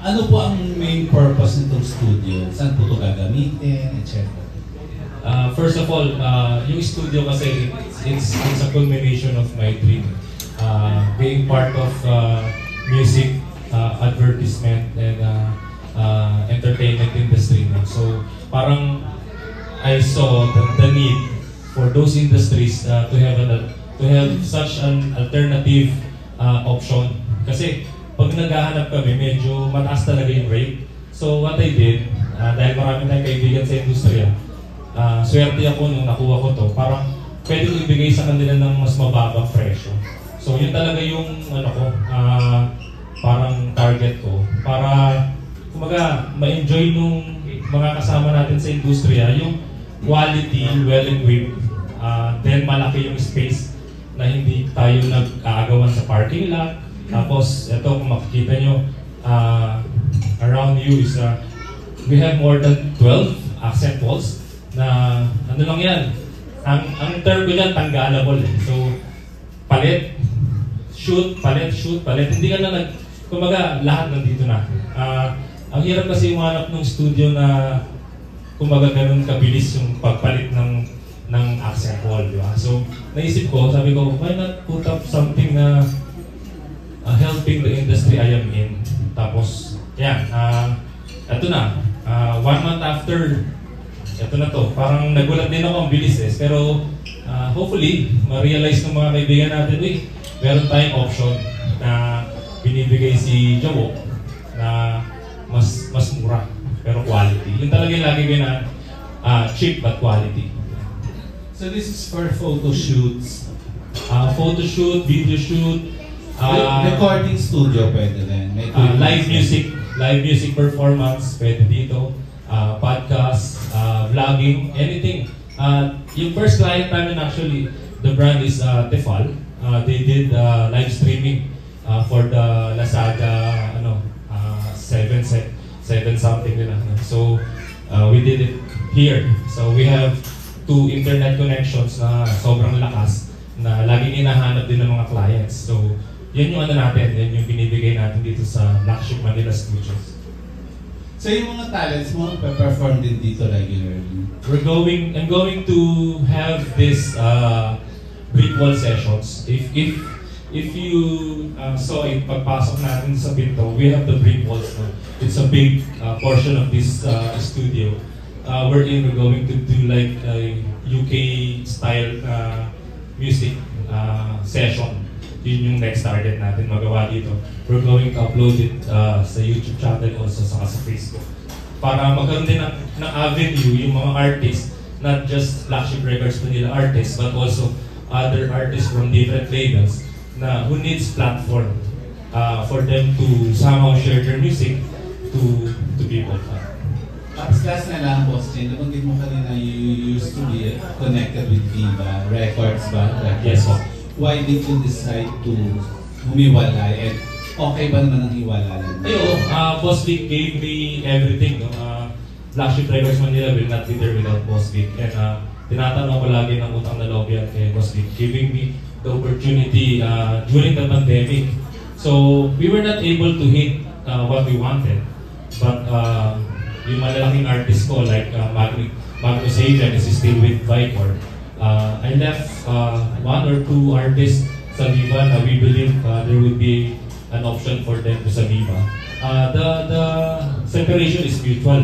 Ano po ang main purpose nitong studio? Saan po ito gagamitin, etc.? First of all, yung studio kasi it's a culmination of my dream. Being part of music, advertisement, and entertainment industry. So parang I saw the need for those industries to have such an alternative option. Kasi pag naghahanap kami, medyo mataas talaga yung rate. So what I did, dahil marami tayong kaibigan sa industriya, swerte ako nung nakuha ko to, parang pwede ko ibigay sa kanila ng mas mababang presyo. So yun talaga yung parang target ko para kumaga ma-enjoy nung mga kasama natin sa industriya yung quality, well-equipped, then malaki yung space na hindi tayo nag-aagawan sa parking lot. Tapos ito kung makikita nyo around you is we have more than 12 accent walls na ano lang yan, ang term ko dyan tanggalable so palit, shoot, palit, hindi ka na kumbaga lahat nandito na. Ang hirap kasi umanap ng studio na kumbaga ganun kabilis yung pagpalit ng accent wall, di ba? So naisip ko, sabi ko, why not put up something na helping the industry I am in. Tapos yan, eto na, 1 month after, eto na to, parang nagulat din ako ang bilis pero hopefully ma-realize ng mga kaibigan natin, meron tayong option na binibigay si Jawo na mas mura pero quality. Yun talaga yung lagi ko na cheap but quality. So this is for photo shoots? Photo shoot, video shoot, recording studio pwede din. Live music performance pwede dito, podcast, vlogging, anything. Yung first client namin actually, the brand is Tefal. They did live streaming for the Lazada 7 something nila. So we did it here. So we have 2 internet connections na sobrang lakas na laging hinahanap din ng mga clients. So yan yung natin, yan yung binibigay natin dito sa Black Sheep Manila Studios. So yung mga talents mo, perform din dito regularly? I'm going to have this brick wall sessions. If you saw it, pagpasok natin sa pinto, we have the brick walls. It's a big portion of this studio. Wherein we're going to do like a UK style music session. Yun yung next target natin magawa dito. We're going to upload it sa YouTube channel also sa Facebook. Para magkaroon din ng avenue yung mga artists, not just Black Sheep Records Manila artists, but also other artists from different labels na who needs platform for them to somehow share their music to people. Last na lang, Boss Jane, nabanggit mo kanina you used to be connected with Viva Records ba? Yes, po. Why did you decide to humiwalay? And okay ba naman ang hiwalayan? Boss Vic gave me everything. Black Sheep Records Manila will not be there without Boss Vic. And tinatanong ko lagi ng utang na loob yan kay Boss Vic, giving me the opportunity during the pandemic. So we were not able to hit what we wanted. But yung malalaking artists ko like Magnus Sagan is still with Vicor. I left 1 or 2 artists sa Viva na we believe there would be an option for them to sa Viva. The separation is mutual.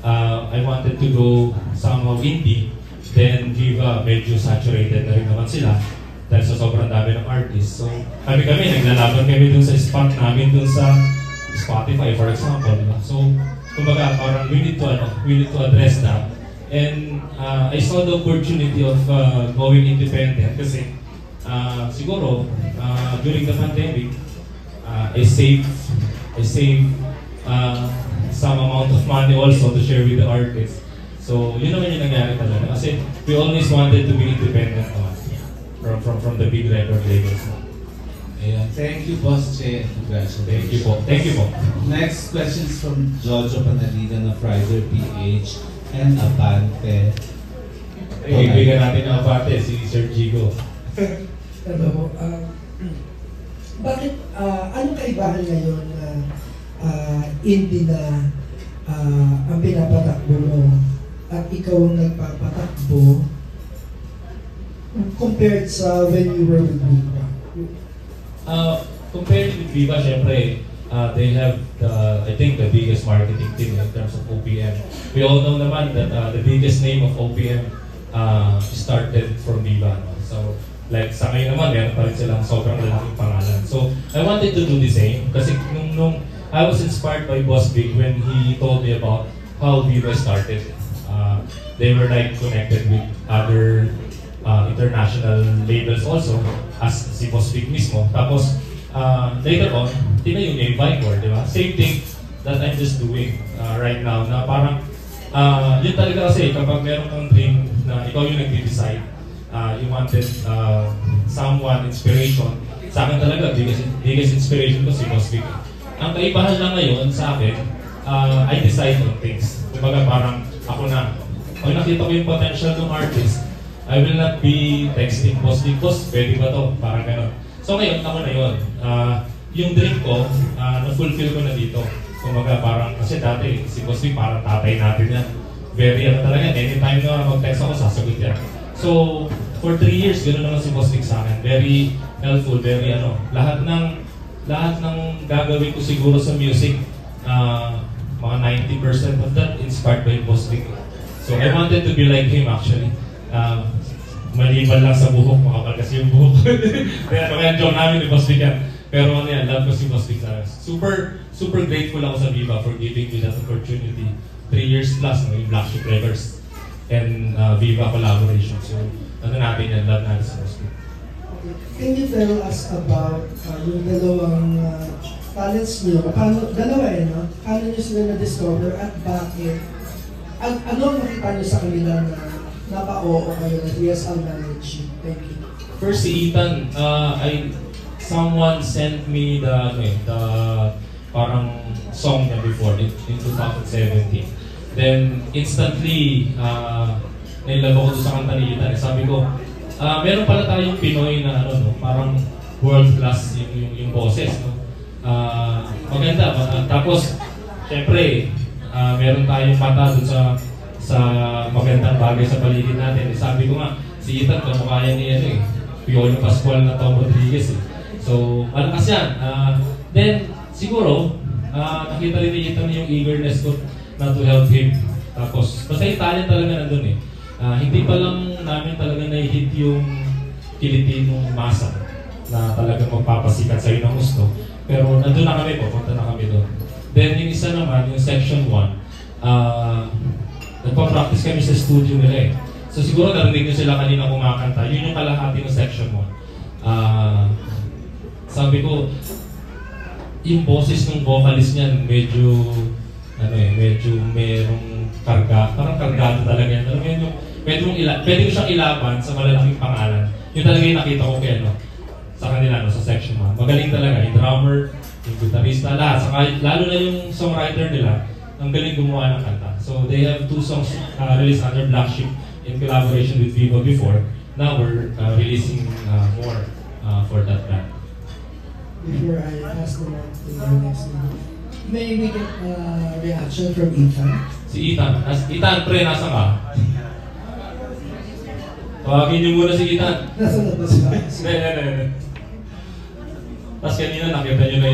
I wanted to go somehow indie, then Viva medyo saturated na rin naman sila dahil sa sobrang dami ng artists. So kami naglalaban kami dun sa spot namin dun sa Spotify for example. So kumbaga parang we need to address that. And I saw the opportunity of going independent kasi siguro during the pandemic I saved some amount of money also to share with the artists. So yun naman yung nangyari talaga kasi we always wanted to be independent from the big record labels. Ayan. Thank you, Boss Che. Congratulations. Thank you po. Next question is from Jojo Panaligan of Rider PH and Abante. Kaibigan natin ng Abante, si Sir Jigo. Hello. Bakit, anong kaibahan ngayon na indie na ang pinapatakbo mo at ikaw ang nagpapatakbo compared sa when you were with Viva? Compared with Viva, syempre, they have I think the biggest marketing team in terms of OPM. We all know naman that the biggest name of OPM started from Viva. No? So, like sa ngayon naman, meron pa rin silang sobrang lalaking pangalan. So, I wanted to do the same kasi nung I was inspired by Boss Big when he told me about how Viva started. They were like connected with other international labels also as si Boss Big mismo. Tapos, later on, tinayo niya yung Vicor, di ba? Same thing that I'm just doing right now na parang yun talaga kasi kapag meron kang dream na ikaw yung nag-decide, you wanted someone, inspiration. Sa akin talaga, biggest inspiration ko si Boss Vic. Ang kaibahan lang ngayon sa akin, I decide on things. Kumbaga parang ako na, pag nakita ko yung potential ng artist, I will not be texting Boss Vic, Boss, pwede ba to? Parang gano'n. So ngayon, ako na yun. Yung dream ko, na-fulfill ko na dito. Kumbaga parang, kasi dati, si Boss Vic parang tatay natin yan. Very talaga, anytime na mag-text ako, sasagot yan. So, for 3 years, gano'n naman si Boss Vic sa akin. Very helpful, very lahat ng gagawin ko siguro sa music, mga 90% of that inspired by Boss Vic. So, I wanted to be like him actually. Maliban lang sa buhok, makapal kasi yung buhok. Kaya joke namin ni Boss Vic yan. Pero ano yan, love ko si Boss Vic sa akin. Super grateful ako sa Viva for giving me that opportunity. 3 years plus, yung Black Sheep Records and Viva collaboration. So, ano natin yan, love natin sa Boss Vic. Can you tell us about yung dalawang talents niyo? Dalawa no? Paano niyo sila na-discover at bakit? Ano ang nakita niyo sa kanila na napa-oo kayo na yes, I'll manage you? Thank you. First, si Ethan, someone sent me the parang song niya before in 2017. Then, instantly, nilove ako doon sa kanta ni Ethan. Sabi ko, meron pala tayong Pinoy na parang world-class yung boses. No? Maganda. Tapos, syempre, meron tayong mata doon sa magandang bagay sa paligid natin. Sabi ko nga, si Ethan, kamukha ni Piolo Pascual na Tom Rodriguez. So, malakas yan. Then, siguro, nakita rin ni Ethan yung eagerness ko na to help him. Tapos, basta yung talent talaga nandun hindi pa lang namin talaga na-hit yung Filipinong masa na talagang magpapasikat sa'yo ng gusto. Pero nandun na kami po, punta na kami doon. Then, yung isa naman, yung section 1, nagpa-practice kami sa studio nila So siguro narinig nyo sila kanina kumakanta. Yun yung kalahati ng section 1. Sabi ko, yung boses ng vocalist niyan medyo merong karga. Parang kargado talaga yan. Pwede ko siyang ilaban sa malalaking pangalan. Yun talaga yung nakita ko kaya sa kanila sa section 1. Magaling talaga. Yung drummer, yung guitarista, lahat. Lalo na yung songwriter nila, ang galing gumawa ng kanta. So they have 2 songs released under Black Sheep in collaboration with Viva before. Now we're releasing more for that band. Before I ask the next one, may we get reaction from Ethan? Si Ethan. Ethan, pre, nasa ka? Tawagin niyo muna si Ethan. Nasa na ba siya? Tapos kanina nakita niyo na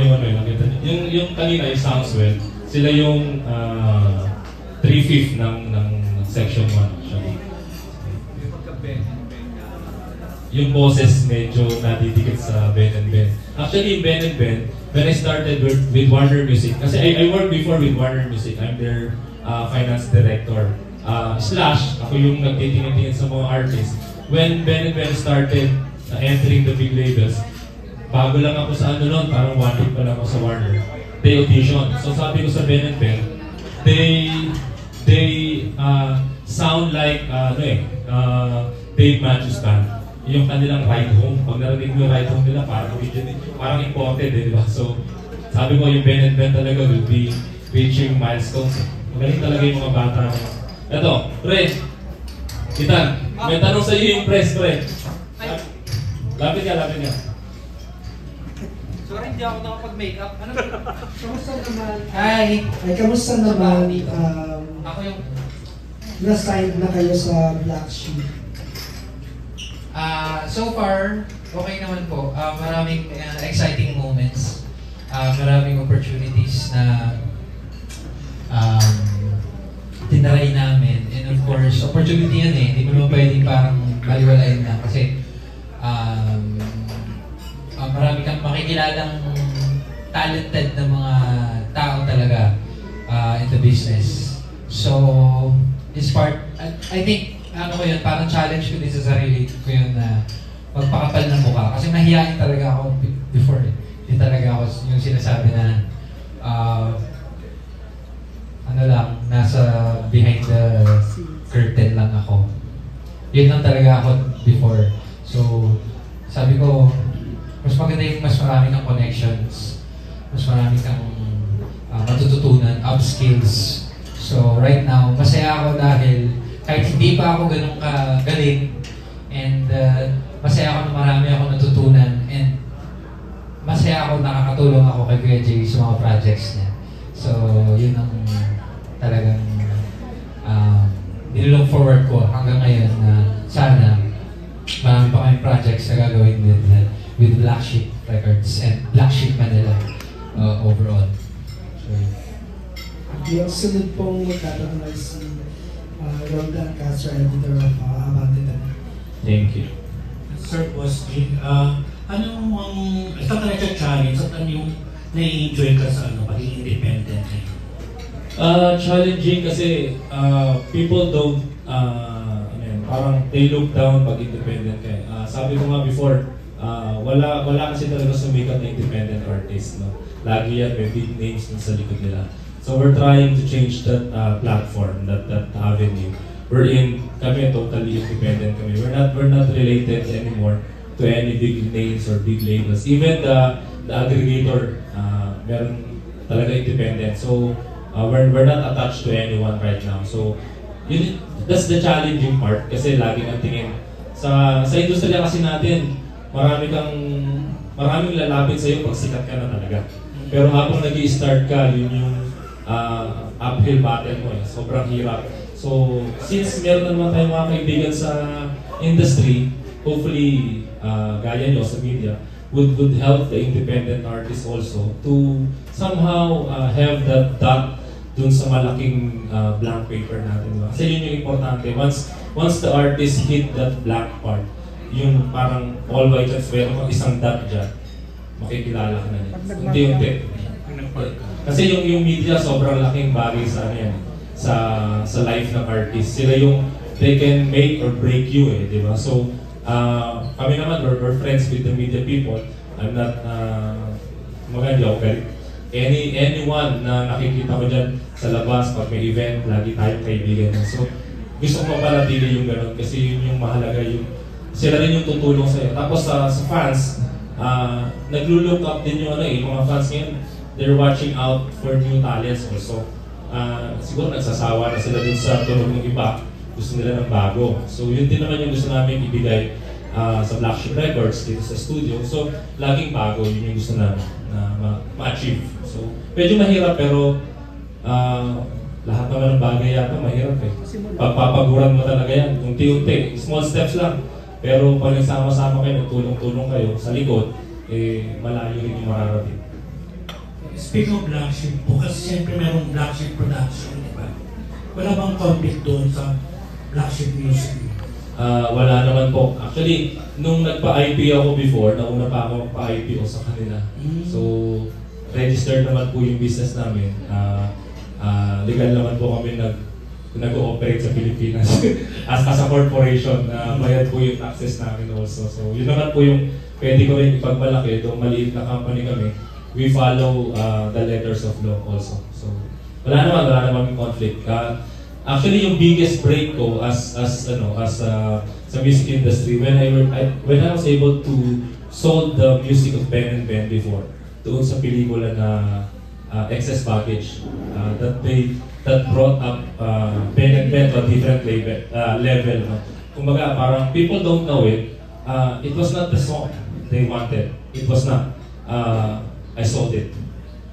yung kanina yung Soundswell. Sila yung 3/5 ng section 1 actually. Yung boses medyo nadidikit sa Ben and Ben. Actually, Ben and Ben, when I started with Warner Music, kasi I worked before with Warner Music. I'm their finance director. Slash, ako yung nagtitingin-tingin sa mga artists. When Ben and Ben started entering the big labels, bago lang ako sa noon, parang 1 week pa lang ako sa Warner. They audition. So sabi ko sa Ben and Ben, they sound like Dave Matthews Band. Yung kanilang ride home. Pag narinig mo yung ride home nila, parang imported di ba? So sabi ko yung Ben and Ben talaga will be reaching milestones. Magaling talaga yung mga bata. Eto, pre, Ethan, may tanong sa iyo yung press, pre. Lapit ka. Sorry, hindi ako nakapag-makeup. Ano? Kamusta naman? Hi! Ay, kamusta naman? Ako yung... Na-signed na kayo sa Black Sheep. So far, okay naman po. Maraming exciting moments. Maraming opportunities na tinaray namin. And of course, opportunity yan eh. Hindi mo naman pwedeng parang baliwalain na. Kasi marami kang makikilalang talented na mga tao talaga in the business. So, it's part, I think, parang challenge ko din sa sarili ko yun na magpakapal ng mukha. Kasi mahihain talaga ako before eh. Hindi talaga ako yung sinasabi na nasa behind the curtain lang ako. Yun lang talaga ako before. So, sabi ko, mas maganda yung mas marami kang connections, mas marami kang matututunan, upskills. So, right now, masaya ako dahil kahit hindi pa ako ganun kagaling and masaya ako na marami ako natutunan and masaya ako nakakatulong ako kay Kuya Jay sa mga projects niya. So, yun ang talagang nilook forward ko hanggang ngayon na sana marami pa kayong projects na gagawin with Black Sheep Records and Black Sheep Manila overall. So, yung sunod pong magkataon ay si Roldan Castro, editor of Abante Tanay. Thank you. Sir Boss Jing, ano ang ito talaga challenge at ano yung nai-enjoy ka sa pagiging independent ngayon? Challenging kasi people don't parang they look down pag independent ka. Sabi ko nga before, wala kasi talaga sumikat na independent artist, no? Lagi yan may big names sa likod nila. So we're trying to change that platform, that avenue. We're in, kami totally independent kami. We're not related anymore to any big names or big labels. Even the aggregator, meron talaga independent. So we're not attached to anyone right now. So that's the challenging part kasi lagi ang tingin sa industriya kasi natin, maraming lalapit sa iyo pag sikat ka na talaga. Pero habang nag-i-start ka, yun yung uphill battle mo eh. Sobrang hirap. So, since meron naman tayong mga kaibigan sa industry, hopefully, gaya nyo sa media, would help the independent artists also to somehow have that dot dun sa malaking blank paper natin. Diba? Kasi yun yung importante. Once the artist hit that blank part, yung parang all by chance, meron kang isang dot dyan, makikilala ka na niya. Unti-unti. Kasi yung media sobrang laking bagay sa sa life ng artist. Sila yung they can make or break you eh, di ba? So kami naman we're friends with the media people. I'm not maganda ako pero anyone na nakikita ko dyan sa labas pag may event, lagi tayong kaibigan. So gusto ko mapanatili yung gano'n kasi yun yung mahalaga, yung sila rin yung tutulong sa'yo. Tapos sa fans, naglo-look up din yung mga fans ngayon, they're watching out for new talents also. Siguro nagsasawa na sila dun sa tunog ng iba, gusto nila ng bago. So yun din naman yung gusto namin ibigay sa Black Sheep Records dito sa studio. So laging bago, yun yung gusto namin na ma-achieve. So medyo mahirap pero lahat naman ng bagay yata mahirap eh. Pagpapaguran mo talaga yan, unti-unti, small steps lang. Pero pag nagsama-sama kayo, nagtulong-tulong kayo sa likod, malayo rin yung mararating. Speaking of Black Sheep po, kasi siyempre mayroong Black Sheep production, di ba? Wala bang conflict doon sa Black Sheep music? Wala naman po. Actually, nung nagpa-IP ako before, nauna pa ako magpa-IPO sa kanila. So, registered naman po yung business namin. Legal naman po kami nag-ooperate sa Pilipinas as a corporation. Bayad po yung taxes namin also. So, yun naman po yung pwede ko rin ipagmalaki. Itong maliit na company kami, we follow the letters of law also. So, wala naman conflict. Actually, yung biggest break ko as sa music industry when I was able to sold the music of Ben and Ben before doon sa pelikula na Excess Baggage that brought up Ben and Ben to a different level. Kumbaga, parang people don't know it. It was not the song they wanted. It was not. I sold it.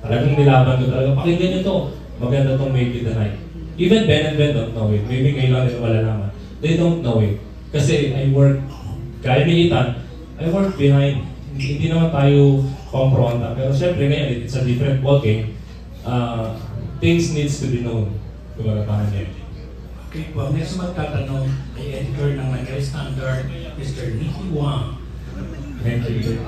Talagang nilaban ko talaga, pakinggan nyo to, maganda tong Make It the Night. Even Ben and Ben don't know it. Maybe ngayon lang nila malalaman. They don't know it. Kasi I work, kaya ni Ethan, I work behind. Hindi naman tayo pang-fronta. Pero syempre ngayon, it's a different ballgame. Things needs to be known. Kumagatahan niya. Okay po, next magtatanong kay editor ng Manila Standard, Mr. Nicky Wang. Thank you.